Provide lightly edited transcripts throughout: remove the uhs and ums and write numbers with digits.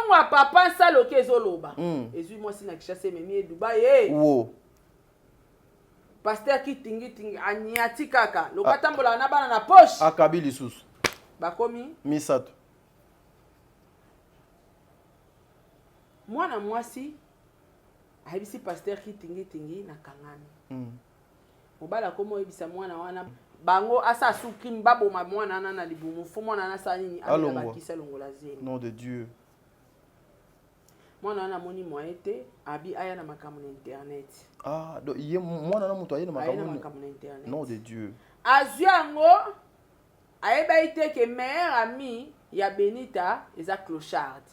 mbongo ya papa nsalo ke ezoloba ezwi mwasi na Kinshasa ememi e Dubai wo pasteur kitingi anyati kaka lokatambola na bana na poche akabi lisusu bakomi misato mwana mwasi ayebisi pasteur kitingi na kangani mobala komo oyebisa mwana wana bango asa suki mbaboma mwana wana na libumu fo mwana wana sa nini ala bakisa longola zeni nom de Dieu mwana wana moni moite abi aya na makambo na internet donc ye mwana na muto aya na makambo na internet nom de Dieu azuango ayeba ite ke meilleur ami ya Benita eza Clochard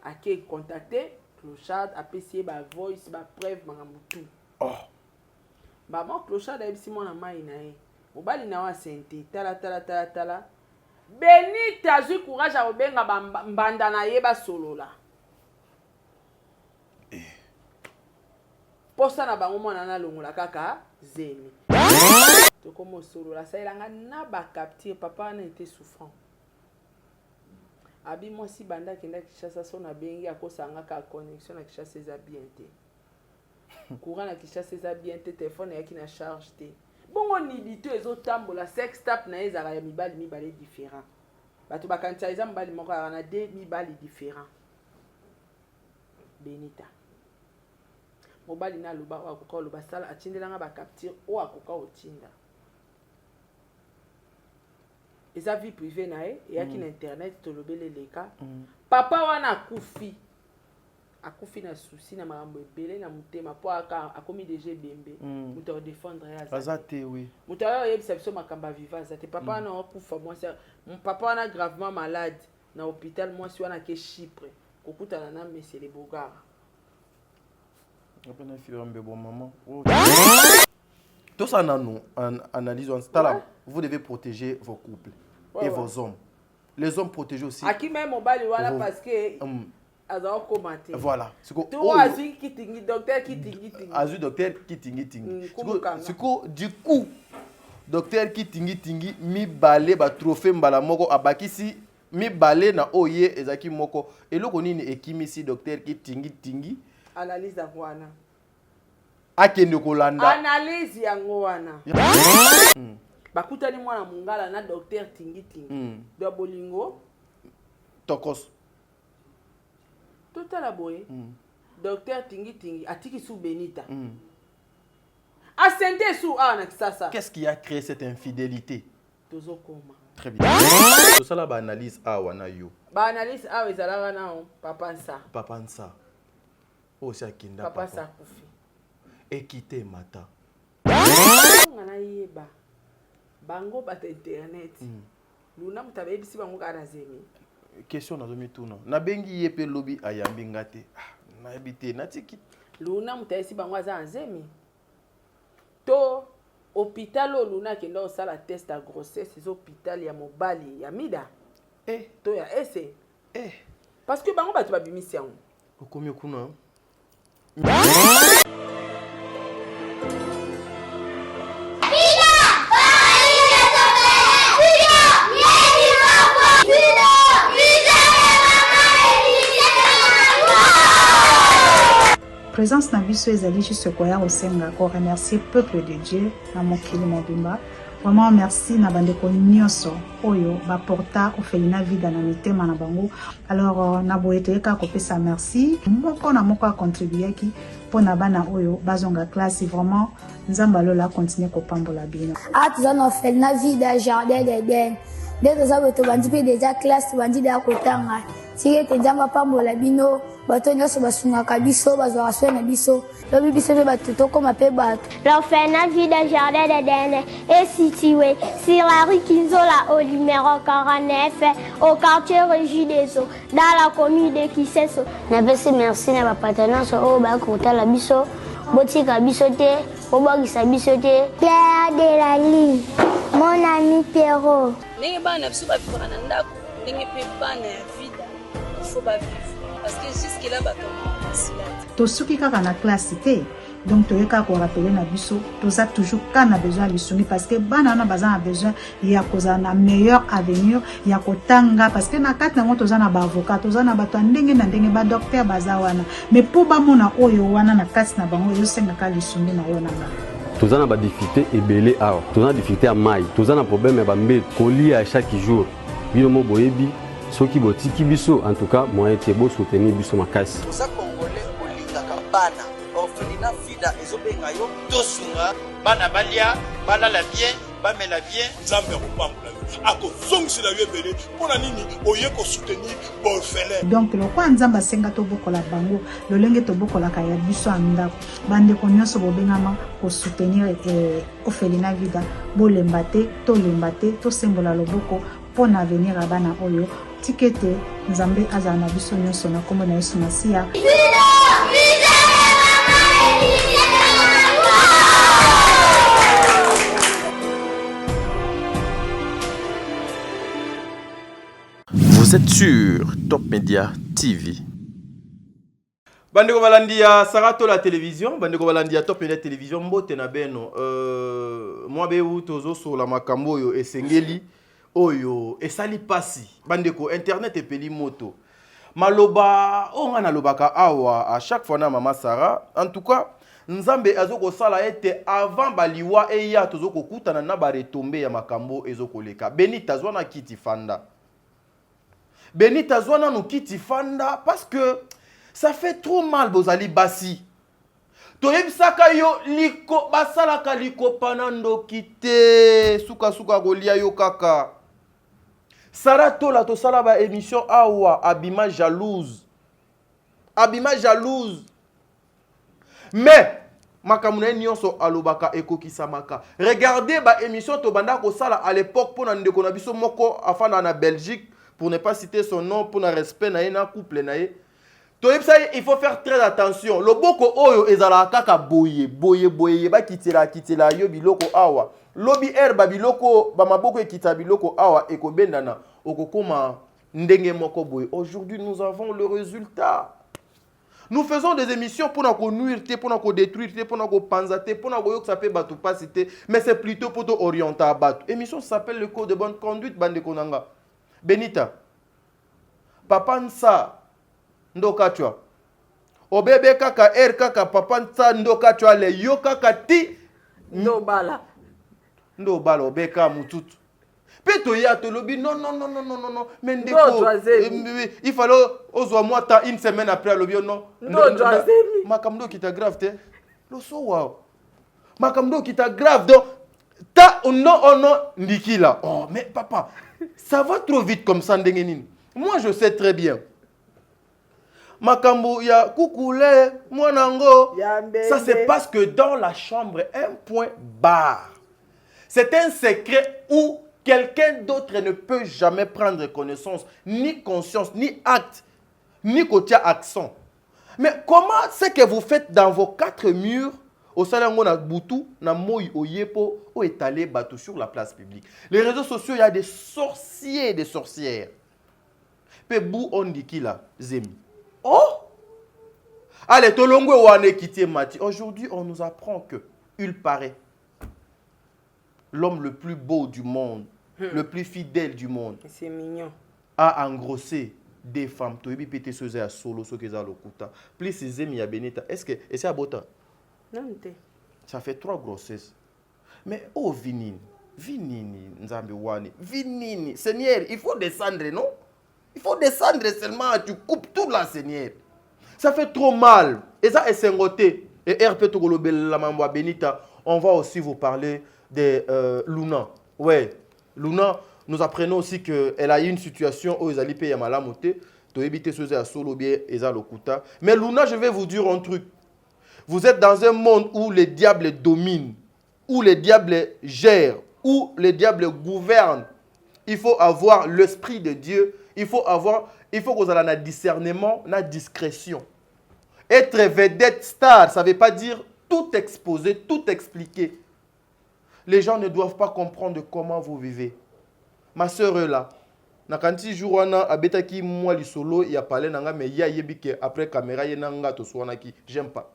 ake contacter Clochard apesi ba voice ba preuve makambo tout ba mo Clochard ayebisi mwana mai na ye mobali na wa sente tala Benita azwi courage a obenga mbanda na ye basolola posa na bango mwana na longola kaka zemi tokomo solola saelanga na ba capture papa na été souffrant abi mwasi banda kenda Kinshasa so na bengi akosanga ka connexion na Kinshasa eza bien te courant na Kinshasa eza bien te téléphone yaki na charge te bongo ni bito ezotambola sex tap na ezaka ya mibali différent bato bakanisa eza mibali moko na de mibali différent Benita mobali na loba o akoka loba sala atindelanga ba capture o akoka otinda eza vie privée na ye yaki na internet tolobele leka papa wana akufi na souci na makambo ebele na mutema po akomi déjà bembe muto défendre ya azate oui muto yebisa biso makamba viva azate papa wana akufa mwasi papa wana gravement malade na hôpital mwasi wana ke Chypre kokutana na monsieur le Bogara appena firambe bon maman tout ça nous analysons là vous devez protéger vos couples et vos hommes les hommes protégés aussi aki même mobali wana parce que azo commenter voilà tu azui kitingi docteur kitingi azui docteur kitingi siko du coup docteur kitingi mi balé ba trophée mbala moko abakisi mi balé na oye ezaki moko eloko nini ekimisi docteur kitingi analyse ya wana akende kolanda analyse yango wana bakutani mwana mungala na docteur tingi do bolingo tokos totala boye docteur tingi atiki sous Benita asente sous na Kinshasa. Qu'est-ce qui a créé cette infidélité? Tozokoma très bien tout ça là ba analyse wana yo ba analyse ezalaka na papa nsa aussi akinda papa sa kufi ekite mata ngana yeba bango bata internet luna mutabe bisi bango kana zemi question na zomi tuna na bengi yepe lobi ayambi ngate na habité natiki luna mutabe si bango aza nzemi to hôpital luna kenda osala test à grossesse les hôpital ya mobali ya mida to ya ese parce que bango batu babimisi yango okomi kuna présence na biso ezali juste koya osenga ko remercier peuple de Dieu na mokili mobimba vraiment merci na bandeko nyonso oyo ba porta ofelina vida na mitema na bango alors na boyete ka kopesa merci moko na moko a contribuer ki pona bana oyo bazonga classe vraiment nzamba lola continuer ko pambola bino atuzana ofelina vida jardin d'Eden dès ça to bandi pe déjà classe bandi da kotanga sike te nzamba pambola bino bato nyonso basungaka biso bazwaka soin na biso lobi biso mpe bato tokoma mpe bato. L'orphelinat Vida Jardin d'Eden est situé sur la rue Kinzola au numéro 49 au quartier Régie des Eaux dans la commune de Kiseso. Napesi merci na bapartenance oyo bakotala biso botika biso te bobwakisa biso te. Claire de la ligne, mon ami Pierrot. Ndenge bana biso bavivaka na ndako ndenge mpe bana ya vida il faut bavivre parce que jusque là bato masila tosuki kaka na classe te donc toyeka ko rappeler na biso toza toujours quand na besoin lisungi parce que bana na bazana besoin ya koza na meilleur avenir ya kotanga parce que na kati na toza na ba avocat toza na bato ndenge na ndenge ba docteur bazawana mais pour ba mona oyo wana na kati na bango yo senga ka lisungi na yo nanga toza na ba difficulté ebele awa toza na difficulté ya mai toza na problème ya ba mbeto kolia à chaque jour bino mo boyebi soki botiki biso en tout cas moyen te bo soutenir biso makasi toza congolais olingaka bana orphelinat vida ezobenga yo tosunga bana balia balala bien bamela bien nzambe akopambola yo akozongisela yo ebele mpona nini oye kosoutenir baorphelin donc lokwa nzambe asenga tobokola bango lolenge tobokolaka ya biso ya ndako bandeko nyonso bobengama kosoutenir orphelinat vida bolemba te tolemba te tosembola loboko mpo na avenir ya bana oyo tikete nzambe azala na biso nyonso na kombo na Yesu Masiya. Vous êtes sur Top Media TV. Bandeko balandia Sarato la télévision, bandeko balandia Top Media télévision mbote na beno moi be tozo sur la makambo yo esengeli oyo esali pasi bandeko internet epeli moto maloba onga na lobaka awa à chaque fois na mama Sarah en tout cas nzambe azoko sala ete avant baliwa eya tozo kokutana na ba retombe ya makambo ezokoleka Benita zwana kiti fanda Benita zwana no kiti fanda parce que ça fait trop mal bozali basi toyebisaka yo liko basalaka liko panando kite suka suka golia yo kaka Sarato la to sala ba émission awa abima jalouse mais makamuna nyonso alobaka ekokisa maka regardez ba émission to banda ko sala à l'époque pour na ndeko na biso moko afana na Belgique pour ne pas citer son nom pour na respect na na couple na ye il faut faire très attention. Le boko oyo ezala kaka boye ba kitela yo biloko awa. Lobi herba biloko ba maboko ekita biloko awa ekobendana okokoma ndenge moko boye. Aujourd'hui nous avons le résultat. Nous faisons des émissions pour nous nuire, pour nous détruire, pour nous panzater, pour nous que ça peut battre pas citer, mais c'est plutôt pour orienter à battre. Émission s'appelle le code de bonne conduite bande konanga. Benita. Papa Nsa ndoka chwa obebe kaka kaka papa nsa ndoka chwa le yo kaka ti ndobala obeka mututu peto ya to lobi non mais ndeko il fallait ozwa moi temps une semaine après lobi non makamdo kita grave te lo so wow makamdo kita grave donc ta non ndikila oh mais papa ça va trop vite comme ça ndenge nini moi je sais très bien Makambo ya kukule mwanango. Ça c'est parce que dans la chambre un point barre. C'est un secret où quelqu'un d'autre ne peut jamais prendre connaissance, ni conscience, ni acte, ni côté accent. Mais comment c'est que vous faites dans vos 4 murs au Salango na Boutou, na Moï Oyepo, ou étalé bateau sur la place publique. Les réseaux sociaux, il y a des sorciers et des sorcières. Pebou on dit qui là, Zemi. Oh! Allez, Tolongwe Wane Kiti Mati. Aujourd'hui, on nous apprend que, il paraît, l'homme le plus beau du monde, le plus fidèle du monde, c'est mignon, a engrossé des femmes. Toyebi pété soze à solo, so keza lokuta. Plus ces amis à Benita. Est-ce que c'est à Bota? Non, ça fait 3 grossesses. Mais oh, Vinini, Nzambe Wane, Vinini, Seigneur, il faut descendre, non? Il faut descendre seulement, tu coupes tout là, Seigneur. Ça fait trop mal. Et ça est sengoté. Et RP Togolobe la Mambo Benita, on va aussi vous parler de Luna. Ouais, Luna, nous apprenons aussi qu'elle a eu une situation où ils allaient payer Malamote, to éviter ce à solo bien et ça lokuta. Mais Luna, je vais vous dire un truc. Vous êtes dans un monde où les diables dominent, où les diables gèrent, où les diables gouvernent. Il faut avoir l'esprit de Dieu. Il faut que vous ayez un discernement, une discrétion. Être vedette star, ça ne veut pas dire tout exposer, tout expliquer. Les gens ne doivent pas comprendre comment vous vivez. Ma soeur est là. Nakanti jourwana abetaki moi li solo il a parlé nanga mais ya yebike après caméra yenanga to swanaki j'aime pas.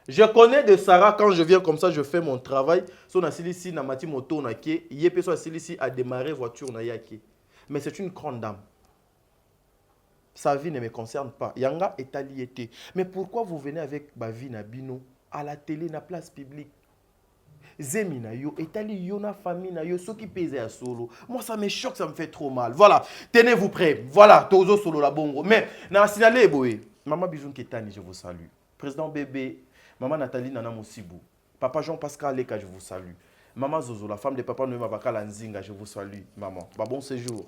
Je connais de Sarah, quand je viens comme ça, je fais mon travail. Son asilisi na mati moto na ke, yé so asilisi a démarré voiture na yake. Mais c'est une grande dame. Sa vie ne me concerne pas. Yanga est allié. Mais pourquoi vous venez avec ma vie na bino à la télé, na place publique? Zemi na yo, etali yo na famille na yo, ceux qui pèsent à solo. Moi ça me choque, ça me fait trop mal. Voilà, tenez-vous prêts. Voilà, tozo solo la bongo. Mais na signalé boy. Maman Bijoun Ketani, je vous salue. Président Bébé, maman Nathalie Nana Moussibou, papa Jean-Pascal Leka, je vous salue. Maman Zozo, la femme de papa Noé Mabaka Lanzinga, je vous salue, maman. Bah, bon séjour.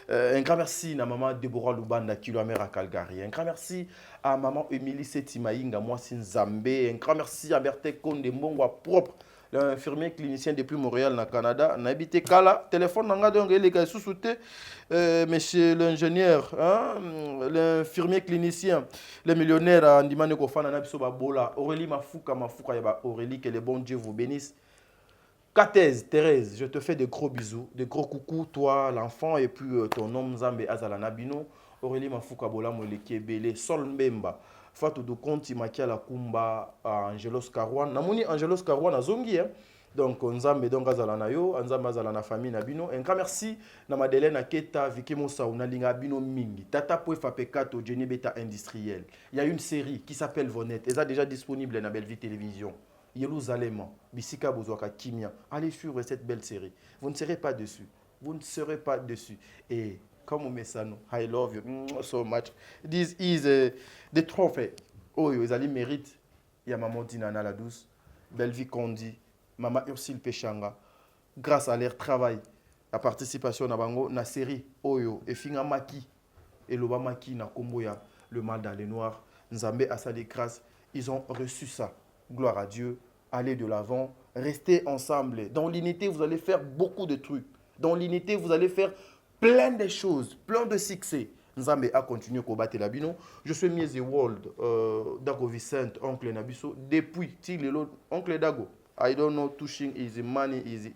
Un grand merci à maman Deborah Lubanda, qui est mère à Calgary. Un grand merci à maman Émilie Setimaïnga, moi Zambé. Un grand merci à Berthe Konde Mbongwa propre, l'infirmier clinicien depuis Montréal, au Canada. On a habité Kala, téléphone, on a donné les gars sous-soutés. Monsieur l'ingénieur, hein, l'infirmier clinicien, le millionnaire Andimane Kofana Nabiso Babola, Aurélie Mafouka, Aurélie, que le bon Dieu vous bénisse. Kathèse, Thérèse, je te fais de gros bisous, de gros coucou, toi, l'enfant, et puis ton homme Zambé Azalana Bino, Aurélie Mafouka Bola Moleki Ebele, Sol Mbemba, Fatou Dukonti Makia La Kumba, Angelos Karouan. Namoni Angelos Karouan à Zongi, hein. Donc, Nzambe donc Azalana Yo, Nzambe Azalana famille Nabino. Un grand merci na Madeleine Aketa, Vicky Moussa, Unalinga Bino Mingi, Tata Poefa Pekato, Jenny Beta Industriel. Il y a une série qui s'appelle Vonette, elle est déjà disponible dans Belle Vie Télévision. Jérusalem, Bissika Bozouaka, Kimia. Allez suivre cette belle série. Vous ne serez pas dessus. Vous ne serez pas dessus. Et comme on met ça, I love you so much. This is the trophy. Oh, ils allaient mérite. Il y a maman Dinana la douce, Belle-Vie Kondi, maman Ursule Pechanga. Grâce à leur travail, la participation à Bango, na série Oyo, et Finga Maki, et Loba Maki, na Komboya, le mal dans les noirs, Nzambe Asali grâce, ils ont reçu ça. Gloire à Dieu, allez de l'avant, restez ensemble. Dans l'unité, vous allez faire beaucoup de trucs. Dans l'unité, vous allez faire plein de choses, plein de succès. Nzambe a continué à combattre la bino. Je suis Miezi World, Dago Vicente, oncle Nabiso, depuis Tilelo, oncle Dago. I don't know, touching is money is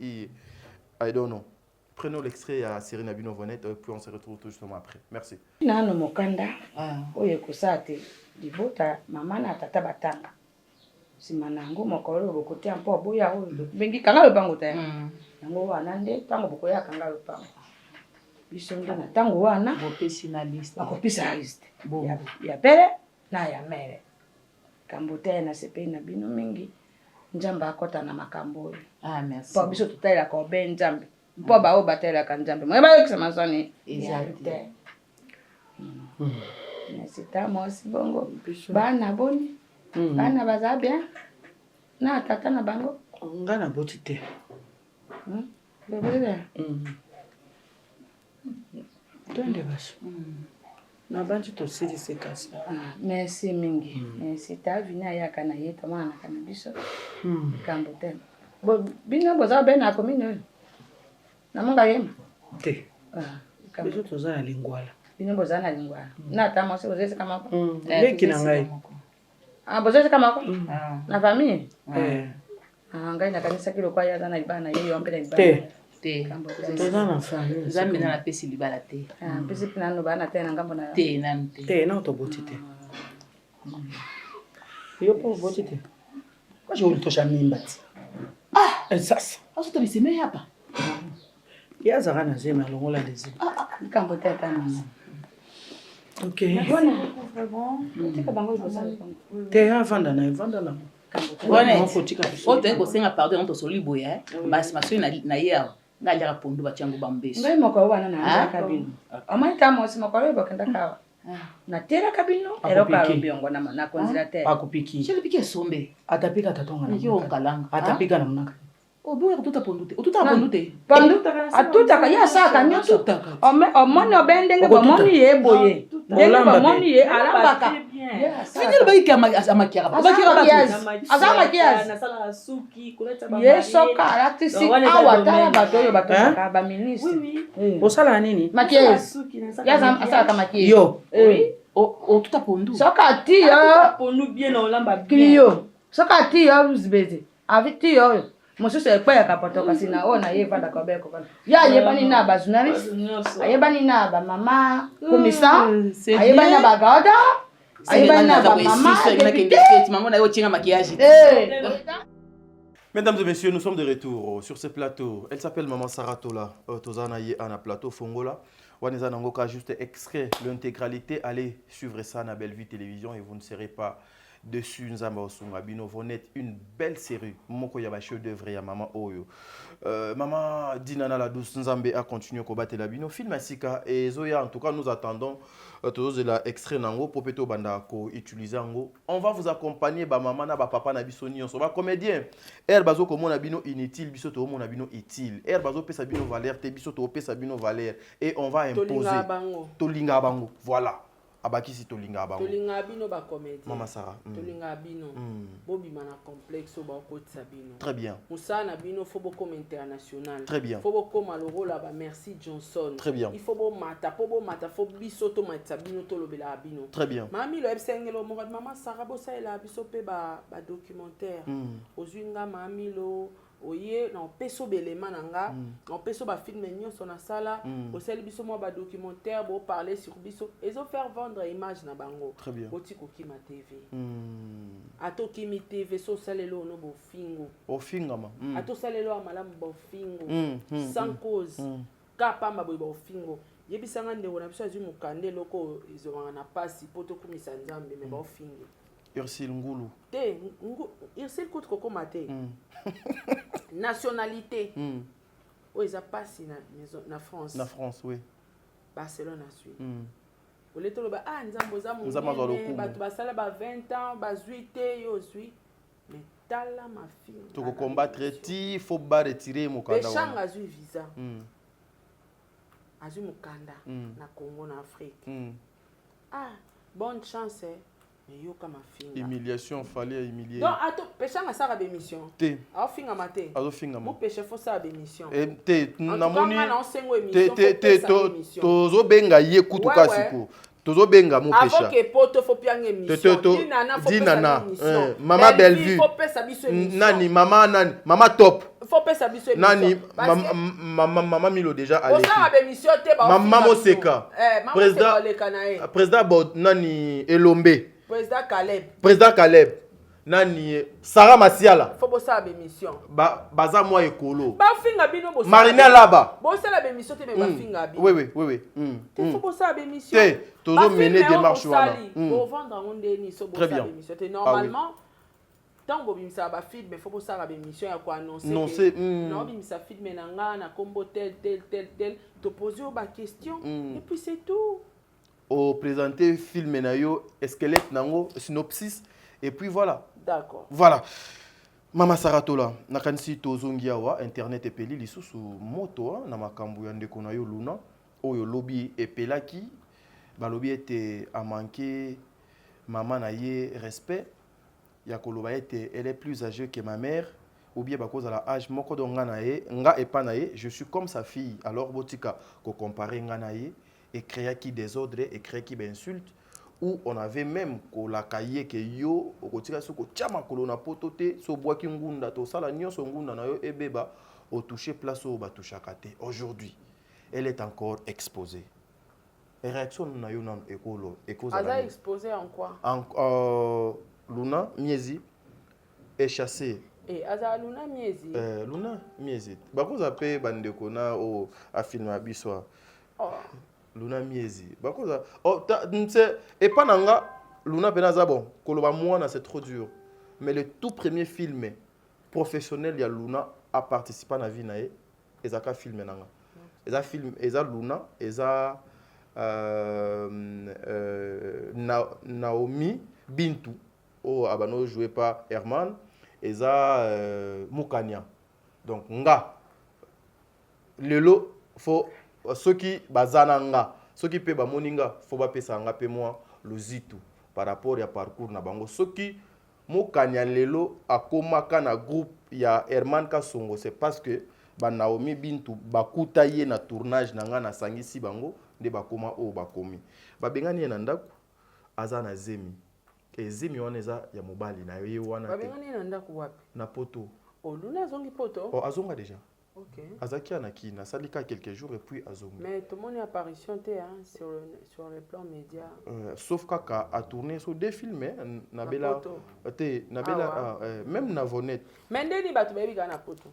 I don't know. Prenons l'extrait à Série Nabino Vonette, puis on se retrouve tout justement après. Merci. Nano Mokanda, oye kusate, dibota, mama na tata batanga. Simanango mokolo bokote ampo boya o bengi kanga lopango te yango wana nde tango bokoya kanga lopango biso ndo na tango wana bopesi na liste bakopesa liste ya pere na ya mere kambo te na sepe na bino mingi njamba akota na makambo merci po biso tutela ko be njambe mpo ba o batela ka njambe mo ba yekisa masoni ezalite merci tamos bongo bana boni bana baza bien na tata na bango ngana boti te bebe twende basi na bantu tosilise kasi merci mingi merci ta vina ya kana yeta mwana kana biso kambo te bo bino boza ben na komine na monga yema te biso toza ya lingwala bino boza na lingwala na ta mo se boza kama ko leki na ngai bozote kama ko na famille ngai na kanisa kilo kwa ya na libana yeyo mpela libana te toza na famille zambi na pesi libala te pesi pina no bana te na ngambo na te nan te na otoboti te yo po boti te kwa je ulitosha mimba ti sasa aso to biseme hapa ya zara na zema longola lezi kambo te ta mama. Ok. Te avanda na Bonne. O te ko senga pardon on to soli boya basi maso na yao ngaja kapondo bachango bambeso. Ngai moko wana na kabino. Amani tamo si moko lebo kenda kawa. Na tera kabino ero ka biongo na konzilate. Akupiki. Chele pike sombe. Atapika tatonga na. Yo kalanga. Atapika na munaka. Obo tuta pondute. Tuta pondute. Panduta atuta ka ya saka nyoto. Omoni obendenge bomoni yeboye. Ndenge bomoni ye alambaka. Finir ba ikama amakiara. Azama kiasi. Na sala suki kuleta ba. Yeso karati si awata batoyo batoka ba ministre. Oui. Osala nini? Makiasi. Yaza asala kama kiasi. Yo. O tuta pondu. Soka ti yo. Pondu bien na olamba bien. Kiyo. Soka ti yo uzbeze. Aviti yo. Mosusu ekpa ya kapotoka sina ona yeva da kobeko kana ya yebani na ba journalist ayebani na ba mama komisa ayebani na ba gada Mesdames et messieurs, nous sommes de retour sur ce plateau. Elle s'appelle Maman Saratola. Tozana yé ana plateau Fongola. Waneza Nangoka juste extrait l'intégralité. Allez suivre ça na Belle Vie Télévision et vous ne serez pas dessus. Nzamba Osunga Bino. Vous n'êtes une belle série. Moko yaba chef d'œuvre ya Maman Oyo. Maman Dinana la douce Nzambe a continué à combattre la Bino. Film Asika et Zoya. En tout cas, nous attendons tous la extrait nango pour peto banda ko utiliser ngo. On va vous accompagner ba maman na ba papa na biso nyonso ba comédien. Bazo ko mona bino inutile biso to mona bino utile. Bazo pesa bino valeur te biso to pesa bino valeur et on va imposer tolinga bango. Voilà. Abakisi tolinga bango. Tolinga bino ba comédien. Mama Sarah. Tolinga bino. Bobi mana complexe ba kotsa bino. Très bien. Musana bino faut beaucoup international. Très bien. Faut beaucoup maloro là ba merci Johnson. Très bien. Il faut bo mata faut biso to matsa bino to lobela bino. Très bien. Mami lo ebsengelo mo Mama Sarah bo sa ela biso pe ba documentaire. Ozwinga mami lo oye na peso belema nanga na peso ba film nyonso na sala oseli biso mo ba documentaire bo parler sur biso ezo faire vendre image na bango. Très bien. Oti ko Kima TV ato Kimi TV so salelo no bo fingo o fingama ato salelo amalamu bo fingo sans cause ka pamba bo fingo yebisanga ndeko na biso azu mukande loko izonga na pasi poto kumisa nzambe me bo fingo Ursil Ngulu. Ursil Kout Koko Mate. Nationalité. Oh, ils ont passé na France. Na France, oui. Barcelone a suivi. Au lieu de dire, tu vas saler 20 ans, 18 ans, yo suis. Mais t'as la ma fille. Tu vas combattre, il faut pas retirer mon candidat. Péchang a eu visa. A eu mon candidat na Congo, na Afrique. Ah, bonne chance, hein. Humiliation, fallait humilier. Non, attends, péché à ça émission. Té. A finga maté. A finga mo péché faut ça émission. Té, na moni. Té, tozo benga ye kutuka siku. Tozo benga mo péché. Avant que poto faut bien émission. Dinana. Maman Bellevue. Nani, maman nani, maman top. Faut pas s'abuser. Nani, maman Milo déjà allé. Maman Moseka. Président Bod nani Elombe. Président Caleb. Nani Sarah Masiala. Faut bosser à émission. Baza moi ekolo. Ba finga bino bosser. Marina Laba. Bosser la émission te ba finga bino. Oui. Il faut bosser à émission. Toujours mener démarche wana. Pour vendre un ndeni so bosser à émission. Normalement tant bobimisa ba film mais faut bosser à émission ya ko annoncer. Non bimisa film na nga na combo tel te poser ba question et puis c'est tout. Au présenter film na yo squelette nango synopsis et puis voilà. D'accord. Voilà. Mama Saratola, nakanisi tozongia wa internet epeli lisusu moto na makambu ya ndeko na yo Luna oyo lobby epelaki ba lobby était a manqué maman na ye respect ya koloba était elle est plus âgée que ma mère ou bien ba cause à la âge moko do nga na ye nga epa na ye je suis comme sa fille alors botika ko comparer nga na ye et créer qui désordre et créer qui insulte où on avait même la cahier que yo au tika soko chama kolona potote so bois ki ngunda to sala nyonso ngunda na yo ebeba au toucher place au ba touchakate aujourd'hui elle est encore exposée et réaction na yo na ekolo ekoza elle est exposée en quoi Luna Miezi est chassée et aza Luna Miezi Luna Miezi ba ko zape bandeko na o afilma biswa Luna Miezi. Bakoza. Oh, et pas nanga Luna Benaza bon. Koloba Mouana c'est trop dur. Mais le tout premier film professionnel ya Luna a participé à la vie nae. Ezaka film nanga. Eza film eza Luna eza Naomi Bintu. Oh abano joué par Herman eza Mukanya. Donc nga lelo faut ceux qui bazananga ceux qui pe ba moninga faut ba pesa nga pe moi lozitu par rapport ya parcours na bango ceux qui mokanya lelo akomaka na groupe ya Herman Kasongo c'est parce que ba Naomi Bintu bakuta ye na tournage nanga na sangisi bango nde bakoma o bakomi ba bengani na ndako azana zemi et zemi wana eza ya mobali na ye wana ba bengani na ndako wapi na poto o Luna zongi poto o azonga déjà Ok. Azaki anaki na salika quelques jours et puis azongi. Mais tout le monde est apparition sur le plan média. Sauf kaka a tourné sur des films nabela même navonet. Mais ndeni batu baby kana poto.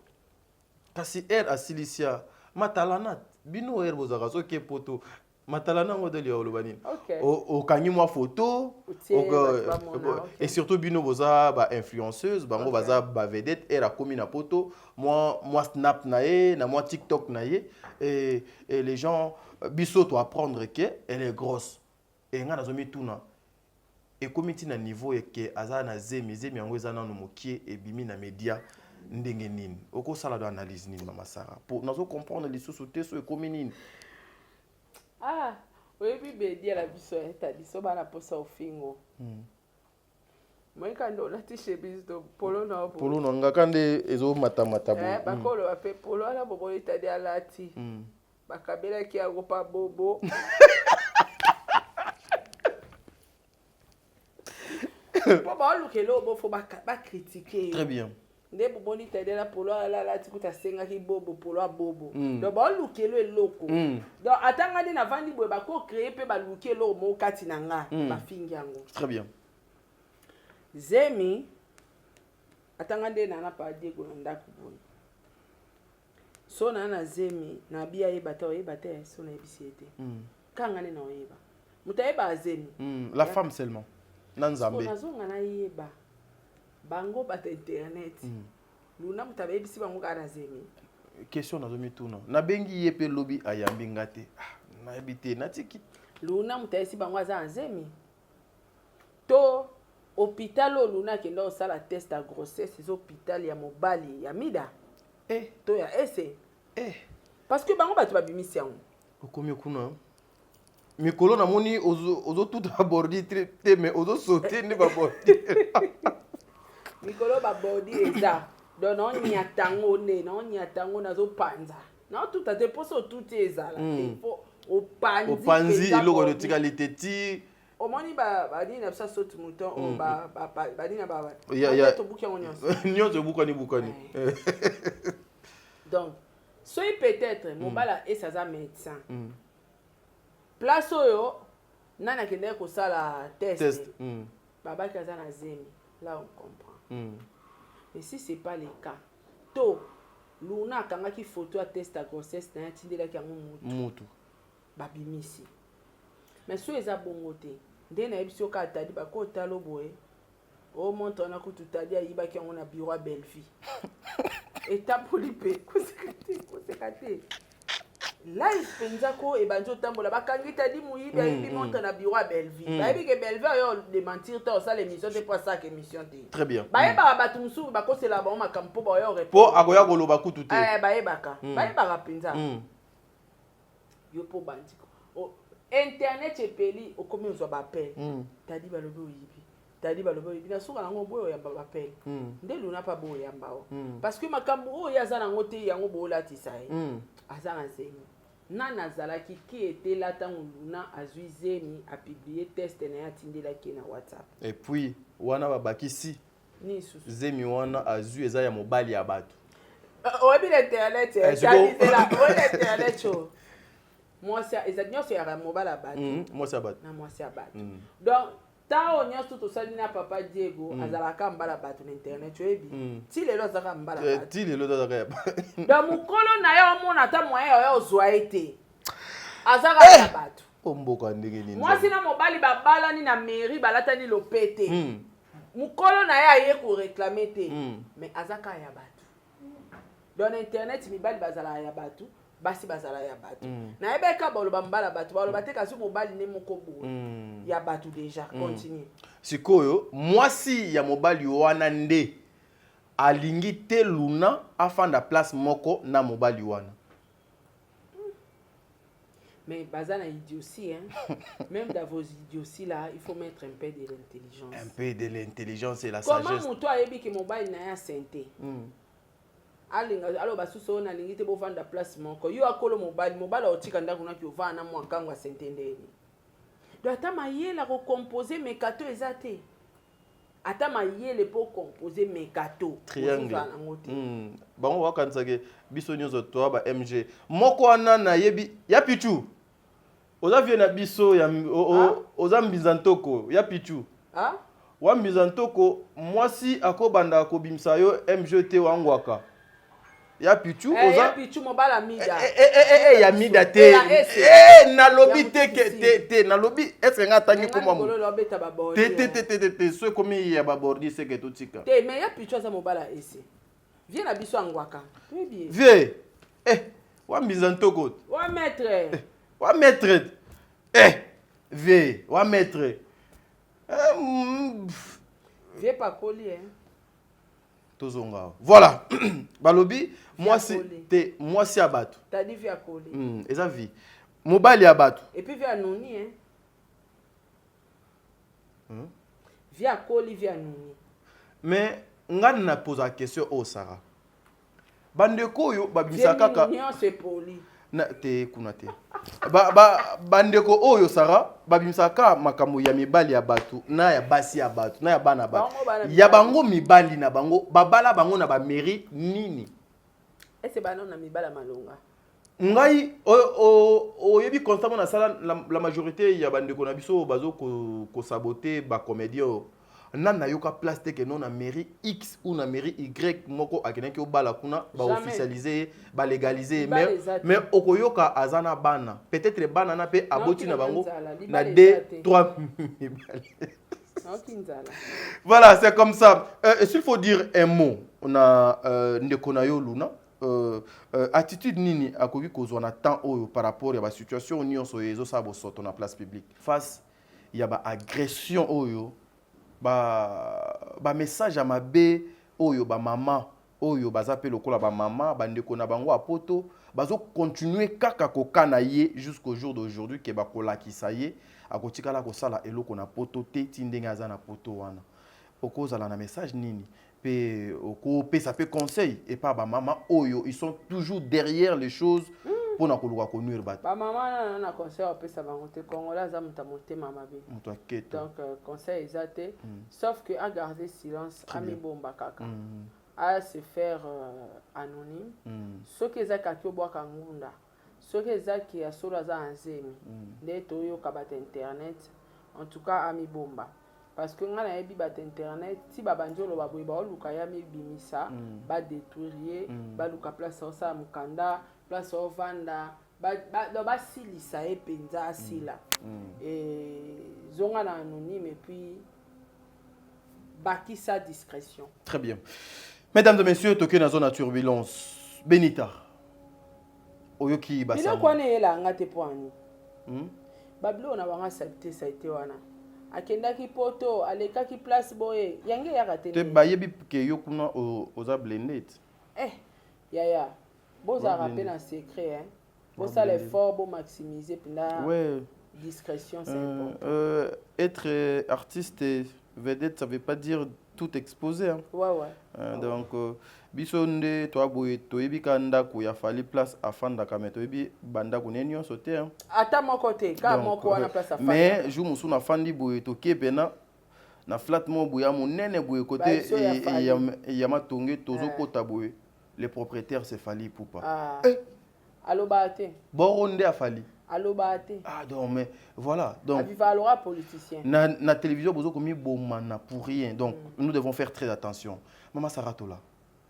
Kasi a Silicia matalana bino bozaka soki poto matalana ngodeli ya olobani. Au kanyi moi photo et surtout bino boza ba influenceuse bango baza ba vedette a komi na poto moi snap nae na moi TikTok nae et les gens biso to apprendre que elle est grosse et nga nazomi tuna et komiti na niveau que aza na zemi yango eza na no mokie et bimi na media ndenge nini oko sala do analyse nini mama Sarah pour nazo comprendre les sous-sautés so ekomi nini. Ah, oui, bébé, dit la biso, t'as dit, ça va la posa au fingo. Moi, quand on a tiché biso, polo na bo. Polo na ngakande ezo mata bo. Bakolo ape polo ala bobo itadi alati. Bakabela ki agopa bobo. Pour ba lukelo bo fo ba critiquer. Très bien. Nde bobo ni tede la polo ala la tikuta senga ki bobo polo a bobo. Donc ba lukelo eloko. Donc atanga ni na vandi boy ba ko créer pe ba lukelo mo kati na nga ba fingi yango. Très bien. Zemi atanga nde na pa Diego ndaku boy. So na Zemi na bia yebata oyebata so na ebisiete. Kanga ne na oyeba. Mutayeba Zemi. La femme seulement. Nanzambe. So na na yeba. Bango bat internet. Luna mutabe bisi bango kana Zemi. Question na zomi tuna. Na bengi yepe lobby ayambi ngate. Na ebite na tiki. Luna mutabe si bango za Zemi. To hôpital Luna kenda osala test à grossesse les hôpital ya mobali ya mida. To ya ese. Parce que bango batu babimisi yango. Okomi kuna. Mikolo na moni ozo tout abordi te mais ozo sauter ne ba bordi. Mikolo ba bordi eza. Donc non nyatango ne non nyatango nazo panza. Non tout a déposé tout ezala. Il faut au panzi iloko de tikalité ti. Au moni ba dina ça saute mouton on ba dina ba. Ya to buki onyoso. Nyoso bukani. Donc soy peut-être mobala et ça médecin. Place oyo nana kende ko sala test. Baba kaza na Zemi. Là on comprend. Mais si c'est pas le cas, to Luna kanga ki photo à test à grossesse na tindela ki yango mutu. Babimisi. Mais so eza bongote. Nde na ebisi oka tadi ba ko talo boye. O monto na kutu tadi ayiba ki yango na bureau Belleville. Étape polipe kosekate. Live penza ko e banjo tambola bakangi tadi muyibi ayibi monto na bureau Belleville. Ba yibi ke Belleville yo de mentir ta ça l'émission c'est pas ça que émission te. Très bien. Ba yeba ba tumsu ba ko c'est la ba makampo ba yo répondre. Po agoya koloba kutu te. Ba yebaka. Ba yeba penza. Yo po bandi. Internet epeli okomi ozo ba appel. Tadi ba lobo yibi. Tadi ba lobo yibi na suka nango boyo ya ba appel. Nde Luna pa boyo ya mbao. Parce que makambo o ya za nango te yango bola tisaye. Azana Zemi. Nana zalaki qui était là tant Luna azui Zemi a publié test na atindela ki na WhatsApp. Et puis wana babakisi. Ni susu. Zemi wana azui eza ya mobali ya batu. Obi l'internet, c'est là, l'internet show. Moi c'est exactement c'est à mobile à battre. Moi c'est à battre. Na moi c'est à battre. Donc tant on y a tout ça na papa Diego azalaka mbala battre l'internet tu ebi. Ti lelo azaka mbala battre. Ti lelo azaka. Donc mukolo na yo mona ta moyen yo zwa été. Azaka ya battre. Omboka ndenge nini. Moi sina mobali babala ni na mairie balata ni lopete. Mukolo na ya ye ko réclamer te. Mais azaka ya battre. Dans internet mibali bazala ya battre. Basi bazala ya batu. Na ebeka boloba mbala batu, baloba te kasi mobali ne moko bo. Ya batu déjà, continue. Sikoyo, mwasi ya mobali wana nde alingi te Luna afanda place moko na mobali wana. Mais bazana idiotie hein. Même dans vos idioties là, il faut mettre un peu de l'intelligence. Un peu de l'intelligence et la sagesse. sagesse. Comment muto ayebi ke mobali na ya santé? Alors basuso na lingite bo vanda place moko yo akolo mobali otika ndako na ki ovana mo akangwa sentendeni do ata mayela ko composer mekato ezate ata mayele pour composer mes gâteaux triangle bango wakanisake biso nyonso toa ba MG moko wana na yebi ya pichu oza vie na biso ya oza mbizantoko ya pichu wa mbizantoko mwasi akobanda akobimisa yo MGT wangwaka ya pichu oza ya pichu mobala mida ya mida te na lobby te na lobby est-ce nga tangi koma mo te so komi ya babordi c'est que tout tika te mais ya pichu za mobala ese vie na biso angwaka très bien vie wa mbizantoko wa maître wa maître vie wa maître vie pas collier tozonga voilà balobi moi si abatu t'as dit via coller eza vie mobali abatu et puis via noni via coller via noni mais ngani na pose la question au Sarah bandeko yo babimisa kaka non c'est poli na te kuna te bandeko oyo Sarah babimisaka makambo ya mibali ya batu na ya basi ya batu na ya bana batu ya bango mibali na bango babala bango na ba mairie nini est-ce bana na mibala malonga ngai o yebi constamment na sala la majorité ya bandeko na biso bazo ko saboter ba comédien nana yoka place te que non na mairie X ou na mairie Y moko akenaki obala kuna ba officialiser ba légaliser mais okoyoka azana bana peut-être bana na pe aboti na bango na 2-3 voilà c'est comme ça s'il faut dire un mot on a ndeko na yo Luna attitude nini akoki kozwa na temps oyo par rapport ya ba situation nyonso ezo sa bo soto na place publique face ya ba agression oyo ba message à mabe oyo ba maman oyo baza pe lokola ba maman bandeko na bango apoto bazo continuer kaka kokana ye jusqu'au jour d'aujourd'hui ke ba kolakisa ye akotikala ko sala eloko na poto te tindenge aza na poto wana okozala na message nini pe oko ça peut conseil et pas ba maman oyo ils sont toujours derrière les choses pour na koluka konnuire bat ba maman na conseil on peut ça va monter congolais za monter mama be donc conseil exacté sauf que à garder silence à mi bomba kaka à se faire anonyme ce que za kakio bwa kangunda ce que za qui a solo za anzemi ndeto yo kabat internet en tout cas à mi bomba parce que ngana yebi bat internet si babanjolo baboyi ba luka ya mi bimisa ba détruire ba luka place sa mukanda place au vanda ba silisa e penza asila et zonga na anonyme et puis baki sa discrétion. Très bien. Mesdames et messieurs, toke na zone à turbulence Benita oyoki basa bilo kwane ela ngate poani bablo na banga sabte ça été wana akendaki poto alekaki place boye yange ya raté te bayebi ke yokuna oza blended ya boza rappel en secret hein boza l'effort bo maximiser pina discrétion c'est important être artiste et vedette ça veut pas dire tout exposé hein donc biso nde to aboye to yebika ndako ya fali place afanda kameto yebi banda kunenyo sote hein ata moko te ka moko wana place afanda mais jour musu na fandi boye to kepena na flat mo boya monene boye côté ya matonge tozo kota boye les propriétaires c'est fali poupa alobate boronde a fali alobate donc mais voilà donc avivalora politicien na télévision bozo komi bomana pour rien donc nous devons faire très attention mama Saratola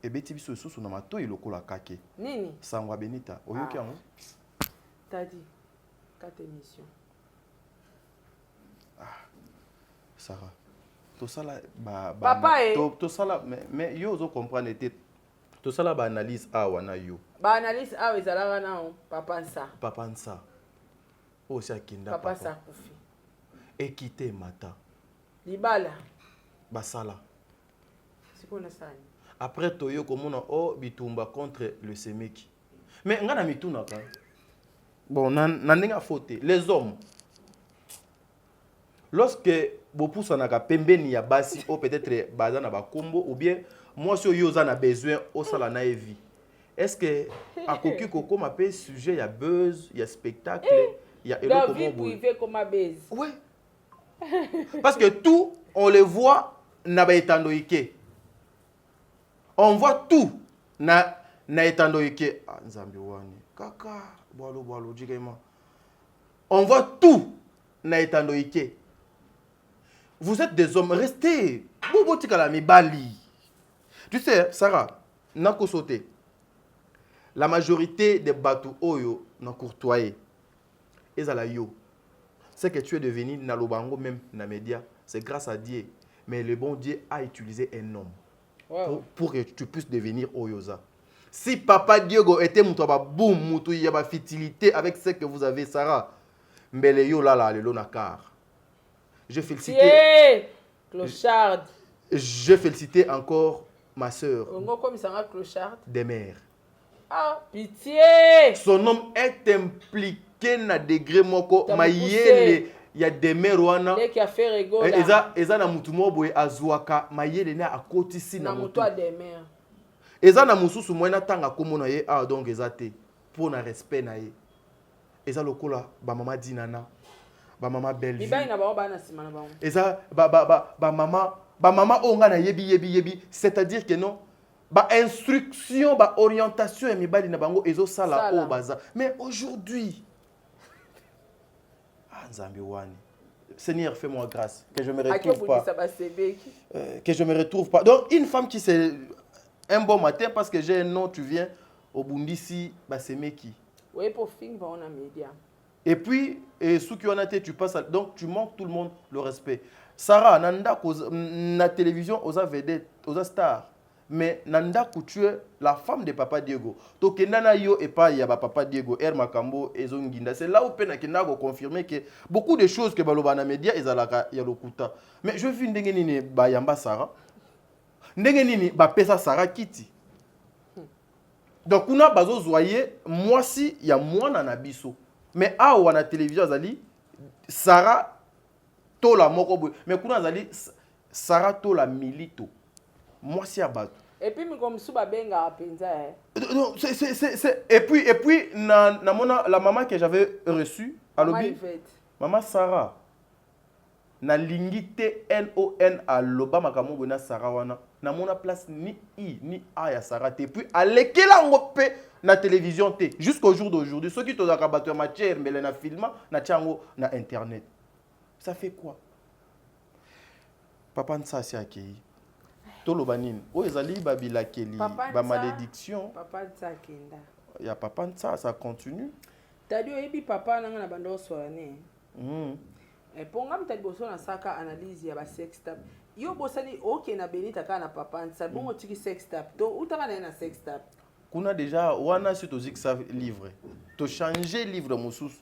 et beti biso susu na mato ilokola kake nini sangwa Benita oyoki yango t'as dit 4 émissions Sarah to sala papa to sala mais yo zo comprendre était to sala ba analyse awa na yo ba analyse awa ezalaka na papa nsa osi akinda papa sa kufi ekite mata libala basala sikona sani après toyo komona bitumba contre le semeki mais ngana mituna ka bon na ndinga faute les hommes lorsque bopusa na ka pembeni ya basi peut-être baza na bakombo ou bien moi si yo za na besoin au sala na vie est-ce que akoki koko m'appelle sujet ya buzz ya spectacle ya eloko mo privé comme buzz ouais parce que tout on le voit na ba etandoike. On voit tout na etandoike. Ah, Nzambi wani. Kaka, boalo, jigema. On voit tout na etandoike. Vous êtes des hommes, restez. Bobo tikala mi bali. Tu sais, Sarah, nako sauté. La majorité des bateaux oyo na courtoyer. Ezala yo. C'est que tu es devenu na lobango même na média, c'est grâce à Dieu. Mais le bon Dieu a utilisé un homme pour que tu puisses devenir oyoza. Si Papa Diego était moutoba boum moutou y a ba fertilité avec ce que vous avez, Sarah. Mbele yo la le lonakar. Je félicite. Clochard. Je félicite encore ma sœur. Comme ça, clochard. Des mères. Ah, pitié. Son homme est impliqué na degré moko mayele ya des mères wana. Qui a fait rigoler. Eza na mutu mo boye azuaka mayele na akotisi na mutu des mères. Eza na mususu moina tanga komona ye ah donc eza te pour na respect na ye. Eza lokola ba mama dinana. Ba mama belle. Biba ina ba na sima na ba. Eza ba mama onga na yebi c'est-à-dire que non ba instruction ba orientation et mibali na bango ezo sala o baza. Mais aujourd'hui Nzambi wani. Seigneur, fais-moi grâce que je me retrouve pas. Que je me retrouve pas. Donc une femme qui c'est un bon matin parce que j'ai un nom, tu viens au Bundisi, bah c'est Meki. Oui, pour film, on a média. Et puis, ceux qui ont été, tu passes, donc tu montres tout le monde le respect. Sarah, nanda na télévision, aux vedettes, aux stars. Mais nanda tu es la femme de Papa Diego. Donc nana yo et pas ya Papa Diego, Makambo et Zonginda. C'est là où pena kena go confirmer que beaucoup de choses que baloba na média ezalaka ya lokuta. Mais je vis ndenge nini ba yamba Sarah. Ndenge nini ba pesa Sarah kiti. Donc on a bazo zoyer moi si ya mwana na biso. Mais awa na télévision azali Sarah to la moko boy. Mais kuna azali Sarah to la milito. Moi si abato. Et puis comme souba benga penza non, c'est et puis na mona la maman que j'avais reçue à lobby. Maman Sarah. Na lingite NON à loba makamongo na Sarah wana. Na mona place ni I ni A ya Sarah te puis alekela ngope na télévision te jusqu'au jour d'aujourd'hui ceux qui tozaka bato matière mais na filma na tiango na internet. Ça fait quoi? Papa nsa si akei. Toloba nini o ezali babilakeli ba malédiction papa nsa kenda ya papa nsa ça continue tadio ebi papa nanga na bando soane et ponga mtali boso na saka analyse ya ba sex tap yo bosani OK na Benita kana papa nsa bongo tiki sex tap to utaka na sex tap kuna déjà wana si tozik ça livre to changer livre mususu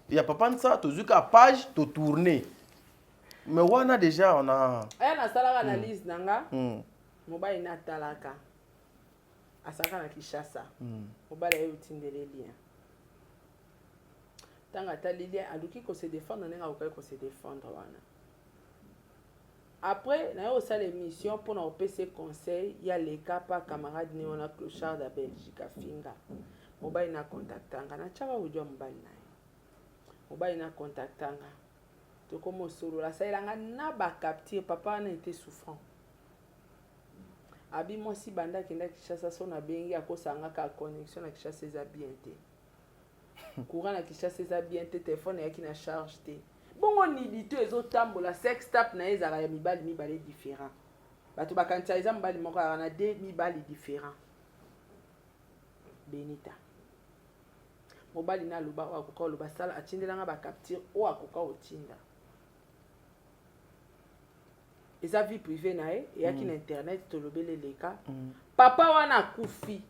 ya papa nsa tozuka page to tourner. Mais on a déjà on a na sala analyse nanga mobile na talaka asaka na Kishasa mobile yo tindele lien tanga talilien aluki ko se défendre nanga ko se défendre wana après na yo sala émission pour na opc conseil ya les capa camarade ni on a clochard da Belgique finga mobile na contactanga na chaka ujo mobile na mobile na contactanga to comme solo la sailanga na ba capture papa na été souffrant abi moi si banda kenda Kishasa so na bengi akosanga ka connexion na Kishasa eza bien te courant na Kishasa eza bien te téléphone yaki na charge te bongo ni dito ezo tambola sex tap na ezala ya mibali différent bato bakantisa eza mibali moko na de mibali différent Benita mobali na luba akoka luba sala atindelanga ba capture o akoka otinda eza vie privée nae eyaki na internet tolobele leka papa wana akufi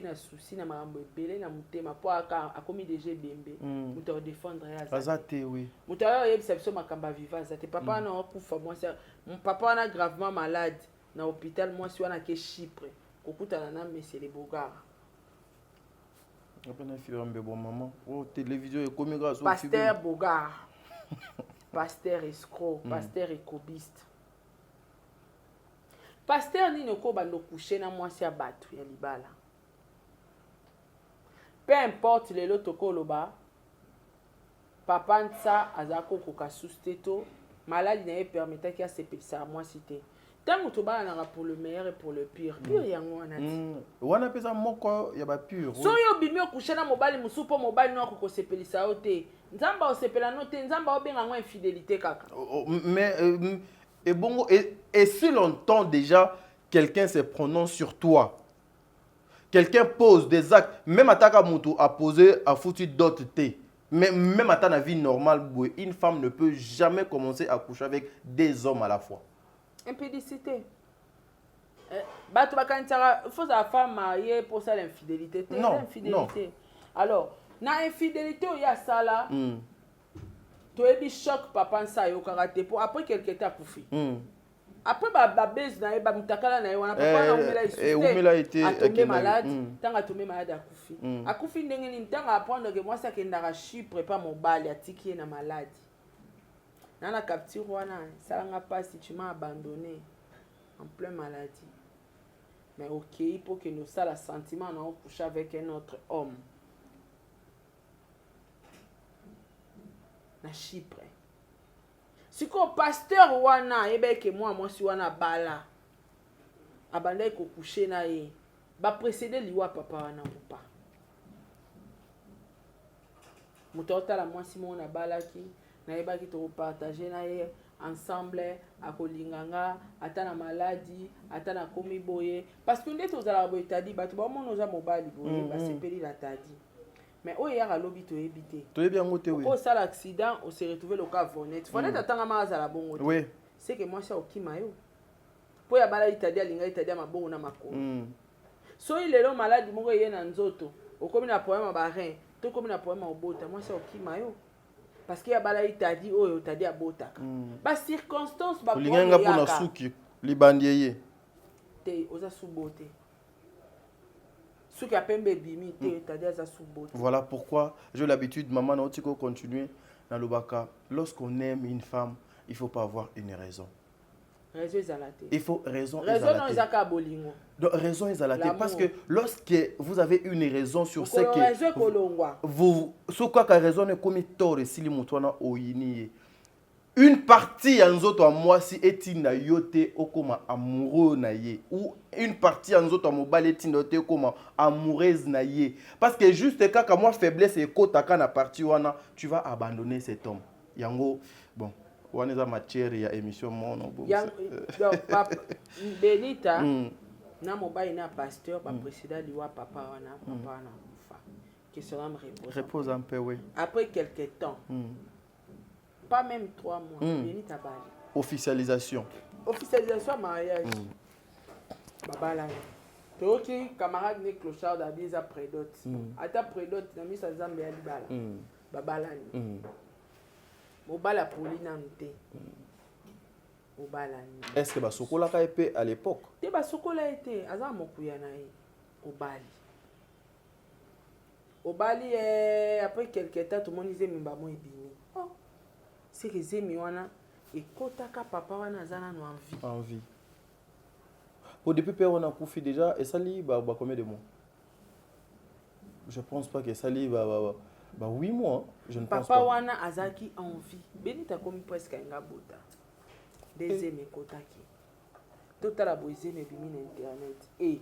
na souci na makambo ebele na motema po akomi déjà bembe moto défendre azate oui moto oyebisa biso makambo aviva azate papa wana akufa mwasi papa wana gravement malade na hôpital mwasi wana ke Chypre kokutana na monsieur le Bogara apena filambe bon maman o télévision ekomi grâce au Pasteur Bogara pasteur escroc, pasteur écobiste. Pasteur nini ko bando coucher na mwasi ya batu ya libala. Peu importe lelo toko loba, papa nsa azako koka susteto, Malade n'a permettait qu'il y a ces petits à moi cité. Tant que tu vas pour le meilleur et pour le pire. Pire y a on a pesa moko ya ba pure. So yo bimi okushé na mobali musupo mobali no ko sepelisa ote. Nzamba o sepela note nzamba obenga ngwa infidélité kaka. Mais et bon et si longtemps déjà quelqu'un se prononce sur toi. Quelqu'un pose des actes, même Ataka Moutou a posé à foutu d'autres thé. Mais même à ta vie normale, une femme ne peut jamais commencer à coucher avec des hommes à la fois. Impédicité. Il faut la femme mariée pour ça l'infidélité. Non, non. Alors, dans l'infidélité, il y a ça là. Tu as eu choc papa ça yo karaté pour après quelques temps pour fi. Après base na ba mutakala na wana papa na umela été tombé malade, tanga tombé malade akufi. Akufi ndenge ni tanga apprendre que moi ça que ndaka Chypre pas mon bal ya tiki na malade. Nana capture wana ça nga pas si tu m'as abandonné en pleine maladie. Mais OK, pour que nous ça la sentiment on couche avec un autre homme. Na Chypre. Si ko pasteur wana ebe que moi si wana bala. Abanda ko coucher na ye. Ba précéder liwa papa wana ou pas. Mutota la moi si mon na bala ki na eba ki to partager na ye ensemble akolinganga atana maladie atana komi boye parce que ndeto zala boye tadi batu ba mon oza mobali boye ba sepeli la tadi. Mais où il y a lobby to éviter. Tu es bien monté oui. Au ça l'accident, on s'est retrouvé le cas Vonette. Vonette attend ma za la bongo. Oui. C'est que moi ça okimayo. Po ya bala itadia linga itadia mabongo na makoko. So il est là malade mongo yena nzoto. Okomi na problème ba rein, to komi na problème obota. Moi ça okimayo. Parce que ya bala itadi oyo tadi abota. Ba circonstance ba problème. Linga pona suki libandieye. Te oza subote. Voilà pourquoi j'ai l'habitude, maman, de continuer dans le baka. Lorsqu'on aime une femme, il ne faut pas avoir une raison. Il faut raison. Raison est parce que lorsque vous avez une raison sur ce que vous, ce quoi que raison est comme tort si les moutons ont une partie en autres moi si etina yote okoma amoureux na ye ou une partie en autres mobile etina yote okoma amoureuse na ye parce que juste quand moi faiblesse et kota kana partie wana tu vas abandonner cet homme yango bon wana za matière ya émission mono bon papa Benita na mobile na pasteur ba précédent liwa papa wana fa qui sera me repose un peu oui après quelques temps pas même 3 mois. Officialisation. Officialisation mariage. Babala. Toki camarade ne clochard a déjà prédote. Ata prédote na misa zambe ya libala. Babala. Mobala polina nte. Mobala. Est-ce que basokola ka épée à l'époque? Te basokola été aza mokuya na ye. Obali. Obali après quelques temps tout le monde disait mimba mo ebini. C'est que zemi wana et kotaka papa wana zana no envie. Au depuis père on a koufi déjà et ça li ba combien de mois? Je pense pas que ça li ba 8 mois, je ne pense pas. Papa wana azaki envie. Benita komi presque nga bota. Deuxième kotaki. Totala boizeme bimi na internet. Et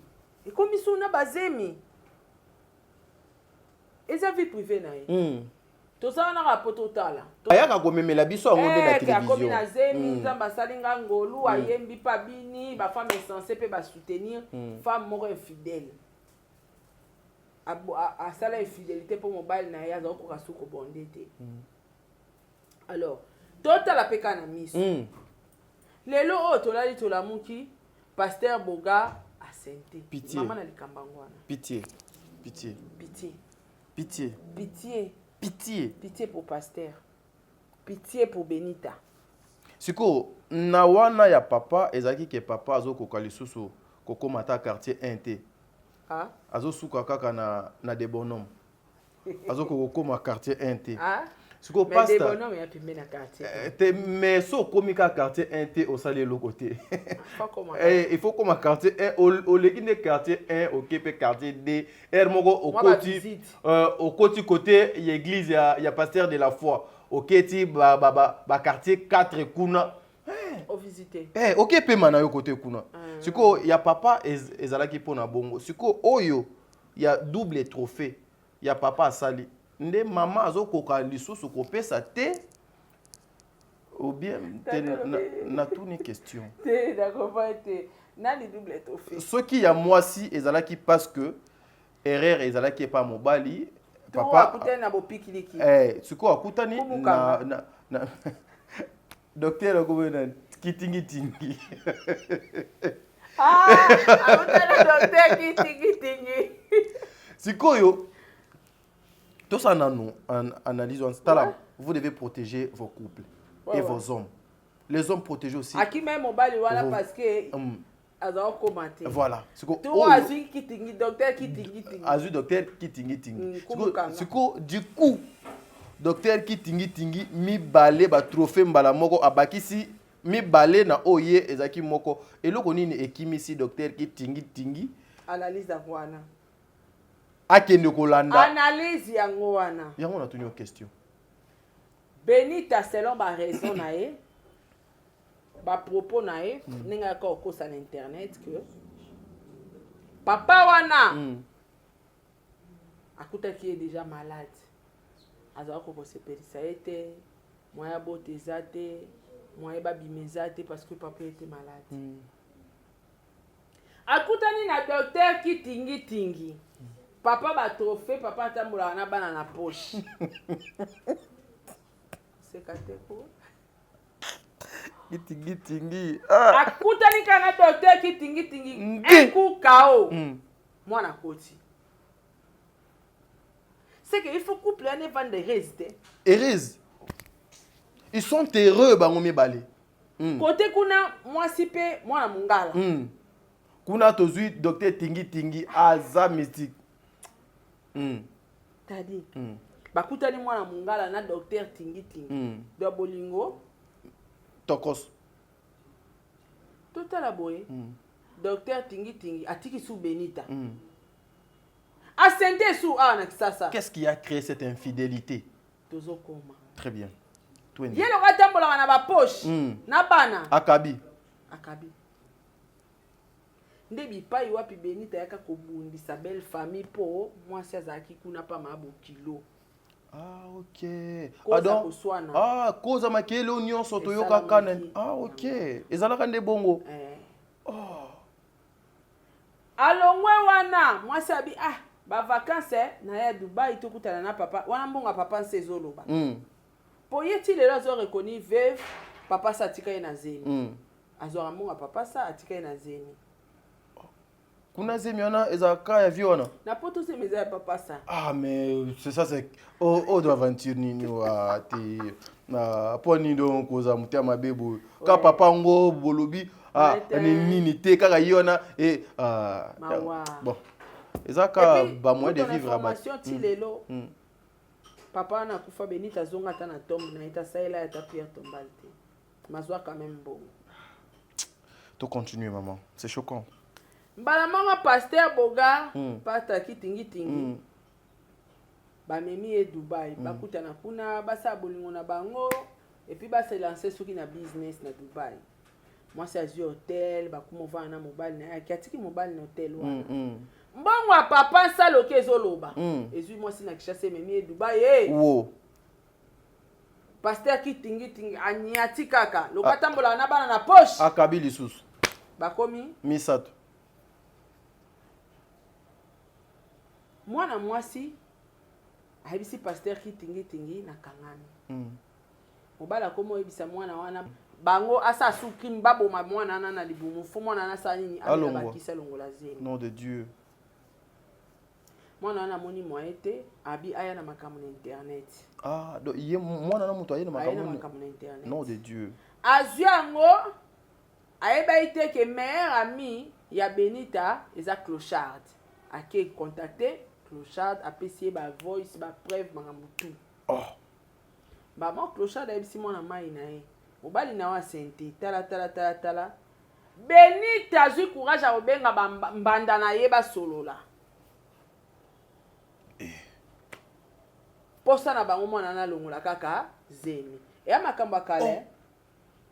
comme ils sont na bazemi. Eza vie privée na ye. Tout ça on a rapport total. Ayaka komemela biso en mode na télévision. Comme na zemi nzamba salinga ngolu ayembi pa bini ba femme est censée pe ba soutenir femme moko infidèle. A ça la infidélité pour mobile na ya za ko kasuko bondete. Alors, total la peka na miss. Lelo o tolali tolamuki pasteur Boga a senté. Maman na likambangwana. Pitié. Pitié. Pitié. Pitié. Pitié. Pitié. Pitié pour pasteur. Pitié pour Benita. Siko na wana ya papa ezaki ke papa azo kokali susu kokomata quartier 1T. Ah. Azo suka kaka na des bonhommes. Azo kokoma quartier 1T. Ah. Siko mais des bonhommes ya pimbe na quartier. Mais so komika quartier 1T au sale le côté. Il faut comme quartier 1 au legine quartier 1 au kepe quartier D moko au côté côté l'église il y a pasteur de la foi oketi ba quartier 4 kuna au visiter OK pe mana yo côté kuna siko ya papa ezalaki pona bongo siko oyo ya double trophée ya papa asali nde mama azokoka lisusu kopesa te ou bien na tout une question d'accord nani double trophée ce qui ya mwasi ezalaki parce que erreur ezalaki pas mobali papa akutani na bopikiliki siko akutani na docteur komena kitingi akutani docteur kitingi sikoyo tout ça nous analysons tala vous devez protéger vos couples et vos hommes les hommes protégés aussi aki même mobali wala parce que azao commenter voilà siko azu kitingi docteur kitingi siko du coup docteur kitingi mibale ba trophée mbala moko abakisi mibale na oye ezaki moko eloko nini ekimisi docteur kitingi analyse wana akende kolanda analyse yango wana yango na tuni question Benita selon ba raison na ye ba propos na ye ninga ka okosa na internet que papa wana akutaki déjà malade aza ko se perisa ete moya boteza te moya babimeza te parce que papa était malade akutani na docteur kitingi papa ba trophée papa tambola na bana na poche c'est kateko kitingi akutani kana docteur kitingi ekukao mwana koti c'est que il faut couple ane vendre reste heureuse ils sont heureux bango mibale côté kuna mwasi pe mwana mungala kuna tozui docteur tingi aza mystique tadi bakutani mwana mungala na docteur tingi do bolingo tokos totala boye docteur tingi atiki sous Benita asente sous na kisasa qu'est-ce qui a créé cette infidélité tozokoma très bien yelo katambola na ba poche na bana akabi nde bipai wapi Benita yaka kobundisa belle famille po mwasi azaki kuna pa mabo kilo OK koza makele nyonso toyoka kana OK ezalaka nde bongo alongwe wana mwasi abi ba vacances na ya Dubai tokutana na papa wana mbonga papa nsezoloba po yeti lelo azo reconni veuve papa satika ina zeni azo mbonga papa sa atika ina zeni kuna zemi wana ezaka ya viona na poto se meza ya papa sa mais c'est ça c'est de aventure nini wa te na poni donc koza mutia mabebo ka papa ngo bolobi nini te kaka yona bon ezaka ba moyen de vivre à tilelo papa na kufa Benita zonga ta na tombe na eta saela ya ta pierre tombale te mazwa quand même bon to continuer maman c'est choquant mbala mama pasteur boga pasta kitingi bamemi e Dubai bakutana kuna basa bolingo na bango et puis basa lancer soki na business na Dubai mwasi azwi hotel bakumovana na mobile na yaki atiki mobile na hotel wana mbongo ya papa nsaloke ezoloba ezwi mwasi na kishasa ememi e Dubai pasteur kitingi anyati kaka lokatambola na bana na poche akabi lisusu bakomi misato mwana mwasi ayebisi pasteur kitingi na kangani mobala komo oyebisa mwana wana bango asa suki mbaboma mwana ana na libumu fo mwana ana sa nini abela bakisa longola zeni nom de Dieu mwana wana moni moyen te abi aya na makambo na internet donc ye mwana na muto ayena makambo na internet nom de Dieu azwi yango ayeba ite ke meilleur ami ya Benita eza Clochard ake contacter Clochard apesi ba voice ba preuve makambo tout bama Clochard ayebisi mwana mai na ye mobali na wa sente tala Benita azwi courage ya kobenga mbanda na ye basolola posa na bango mwana na longola kaka zemi et ya makambo ya kale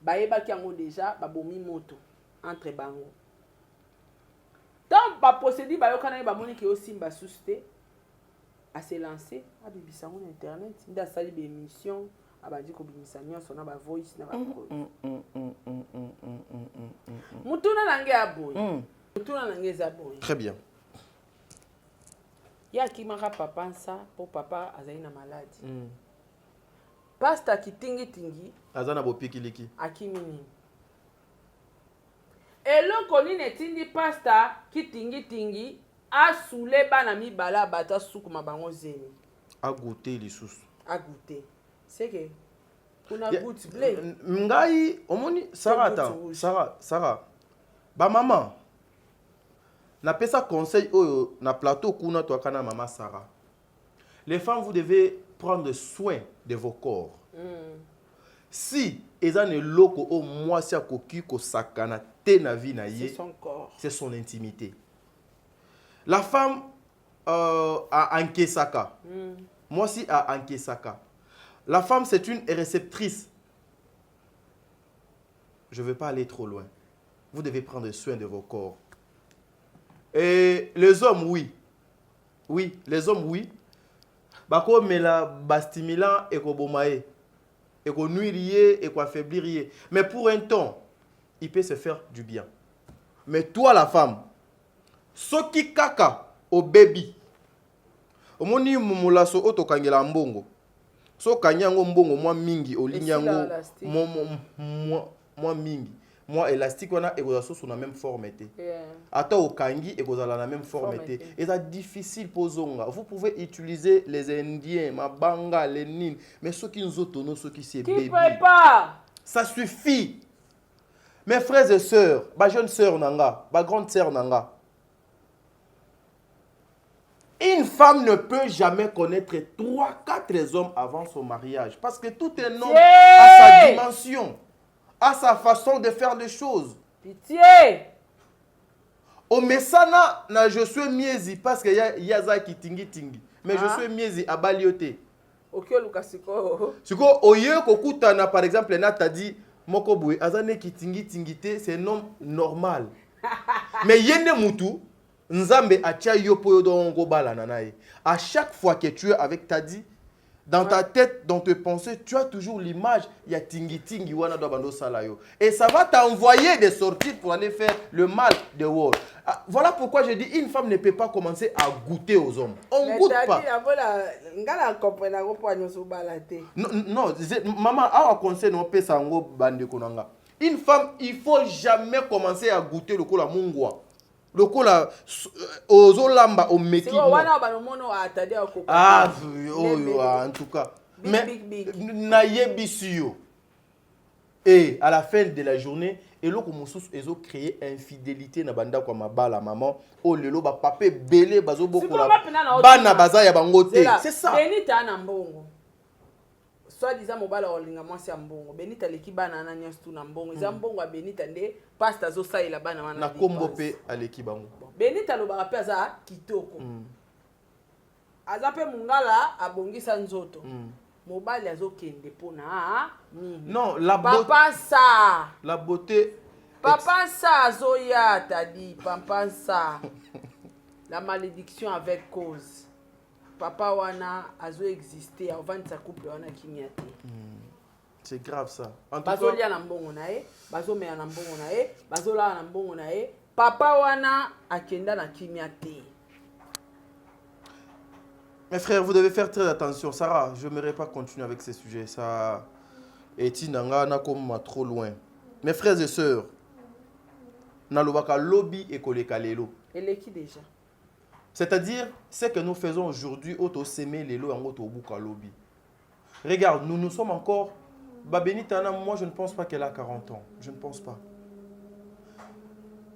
bayebaki yango déjà babomi moto entre bango tant baposedi bayokana ye bamoni ke osimba susu te ase lancé abibisa yango na internet nde asali baémission abandi kobimisa nyonso na bavoice na bapreuve mutuna nange ya boye mutuna nange eza boye très bien ye akimaka papa nsa mpo papa azali na maladi pasta kitingitingi aza na bopikiliki akimi nini eloko nini etindi pasta kitingitingi asule bana mibala bato asukuma bango zemi agute lisusu agute seke kuna goutte blé ngai omoni Sarah ba mama na pesa conseil oyo na plateau kuna to kana mama Sarah les femmes vous devez prendre soin de vos corps si ezane loko o mwasi akoki ko sakana te na vie na ye c'est son intimité la femme a Ankesaka mwasi a Ankesaka la femme c'est une réceptrice je veux pas aller trop loin vous devez prendre soin de vos corps et les hommes oui les hommes oui bako mela bastimulant et ko bomaye et ko nuire et ko affaiblir mais pour un temps il peut se faire du bien mais toi la femme soki kaka au baby omoni mumulaso otokangela mbongo so kanyango mbongo mwa mingi olinyango mwa mingi moi élastique wana ekoza soso na même forme te ata okangi ekozala na même forme te et ça difficile pozonga vous pouvez utiliser les indiens mabanga les nines mais ceux qui nous autono ceux qui c'est bébé ça suffit mes frères et sœurs ba jeune sœur nanga ba grande sœur nanga une femme ne peut jamais connaître 3-4 hommes avant son mariage parce que tout un homme a sa dimension à sa façon de faire les choses. Pitié. Au mesana na je suis miezi parce que y a za kitingi mais je suis miezi à balioté. OK lukasiko. Siko oye kokutana par exemple na t'a dit moko boy azane kitingi tingité c'est un homme normal. Mais yende mutu nzambe atia yo po dongo bala nanae. À chaque fois que tu es avec Tadi dans ta tête, dans tes pensées, tu as toujours l'image, il y a tingi wana do bando salayo. Et ça va t'envoyer des sorties pour aller faire le mal de world. Voilà pourquoi je dis une femme ne peut pas commencer à goûter aux hommes. On goûte pas. Non, maman a un conseil non pe sango bande konanga. Une femme, il faut jamais commencer à goûter le kola mungwa. Le kola ozolamba au métier. Ah, en tout cas. Mais naïebisio. Et à la fin de la journée, et là comme sous ils ont créé infidélité na banda kwa mabala maman. Oh lelo ba papé belé bazo boko la. Bana baza ya bangote. C'est ça. Benita na mbongo. Soit disant mobala olinga mwasi ya mbongo. Benita leki bana na nyas tu na mbongo. Za mbongo Benita nde pasta zo sa ila bana wana. Na kombo pe aleki bango. Benita lo ba pe za kitoko. Aza pe mungala abongisa nzoto. Mobali azokende pona nini? Non, la beauté. Papa ça. La beauté. Papa ça zoya t'a dit papa ça. La malédiction avec cause. Papa wana azo exister avant sa couple wana kimiate. C'est grave ça. En tout cas, bazolia na mbongo nae, bazomea na mbongo nae, bazola na mbongo nae. Papa wana akenda na kimiate. Mes frères, vous devez faire très attention. Sarah, je n'aimerais pas continuer avec ces sujets. Ça est inanga comme trop loin. Mes frères et sœurs, nalobaka lobby et kolekalelo. Et qui déjà? C'est-à-dire, ce que nous faisons aujourd'hui, auto-semer les lots en auto-bouka lobby. Regarde, nous sommes encore... Babenitana, moi je ne pense pas qu'elle a 40 ans. Je ne pense pas.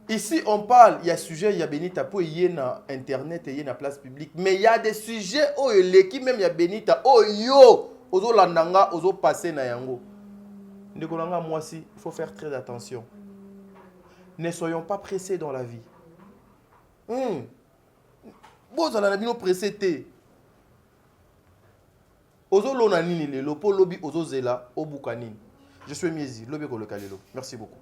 Ici, on parle, il y a sujet, il y a Benita, pour y na internet, il y a na place publique. Mais il y a des sujets, oh, l'équipe même, il y a Benita, oh, yo, ozo landanga, ozo passé na yango. Ndekolanga, moi aussi, il faut faire très attention. Ne soyons pas pressés dans la vie. Bon, on a bien pressé. ozolona nini lelo po lobi ozozela obuka nini. Je suis Miezi, lobi ko le kalelo. Merci beaucoup.